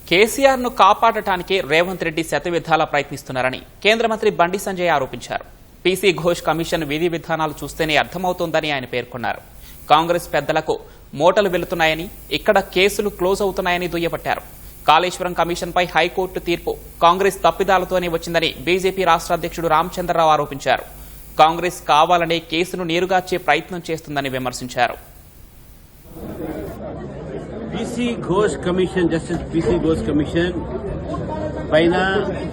కేసీఆర్ ను కాపాడటానికి రేవంత్ రెడ్డి శతవిధాలా ప్రయత్నిస్తున్నారని కేంద్ర మంత్రి బండి సంజయ్ ఆరోపించారు. పీసీ ఘోష్ కమిషన్ విధి విధానాలు చూస్తేనే అర్థమవుతోందని ఆయన పేర్కొన్నారు. కాంగ్రెస్ పెద్దలకు మోటలు వెళుతున్నాయని, ఇక్కడ కేసులు క్లోజ్ అవుతున్నాయని దుయ్యబట్టారు. కాళేశ్వరం కమిషన్పై హైకోర్టు తీర్పు కాంగ్రెస్ తప్పిదాలతోనే వచ్చిందని బీజేపీ రాష్ట్ర అధ్యక్షుడు రామచంద్రరావు ఆరోపించారు. కాంగ్రెస్ కావాలనే కేసును నీరుగార్చే ప్రయత్నం చేస్తుందని విమర్శించారు. PC Ghosh commission justice PC Ghosh commission పైన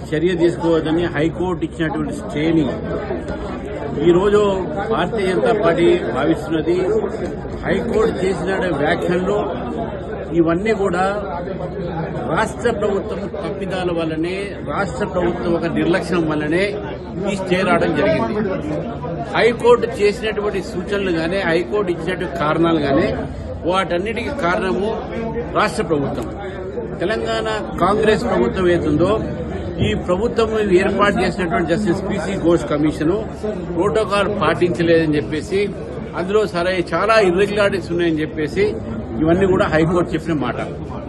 చర్య తీసుకోవద్దని హైకోర్టు ఇచ్చినటువంటి స్టేని ఈరోజు భారతీయ జనతా పార్టీ భావిస్తున్నది. హైకోర్టు చేసిన వ్యాఖ్యల్లో ఇవన్నీ కూడా రాష్ట్ర ప్రభుత్వం తప్పిదాల వల్లనే, రాష్ట్ర ప్రభుత్వం ఒక నిర్లక్ష్యం వల్లనే ఈ స్టే రావడం జరిగింది. హైకోర్టు చేసినటువంటి సూచనలు గానీ, హైకోర్టు ఇచ్చినటువంటి కారణాలు గానీ వాటన్నిటికీ కారణము రాష్ట్ర ప్రభుత్వం. తెలంగాణ కాంగ్రెస్ ప్రభుత్వం ఏతుందో ఈ ప్రభుత్వం ఏర్పాటు చేసినటువంటి justice PC Ghosh commission protocol పాటించలేదని చెప్పేసి, అందులో చాలా ఇర్రెగ్యులారిటీస్ ఉన్నాయని చెప్పేసి ఇవన్నీ కూడా హైకోర్టు చెప్పిన మాట.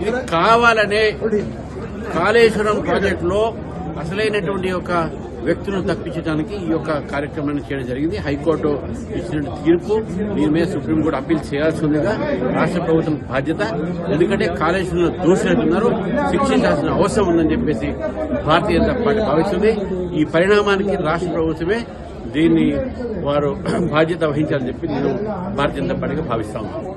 ఇది కావాలనే కాళేశ్వరం ప్రాజెక్టులో అసలైనటువంటి యొక్క వ్యక్తులను తప్పించడానికి ఈ యొక్క కార్యక్రమాన్ని చేయడం జరిగింది. హైకోర్టు ఇచ్చిన తీర్పు దీని మీద సుప్రీంకోర్టు అప్పీల్ చేయాల్సిందిగా రాష్ట్ర ప్రభుత్వం బాధ్యత. ఎందుకంటే కాళేశ్వరంలో దోషులున్నారు, శిక్షించాల్సిన అవసరం ఉందని చెప్పేసి భారతీయ జనతా పార్టీ భావిస్తుంది. ఈ పరిణామానికి రాష్ట్ర ప్రభుత్వమే దీన్ని వారు బాధ్యత వహించాలని చెప్పి నేను భారతీయ జనతా పార్టీగా భావిస్తా ఉన్నాను.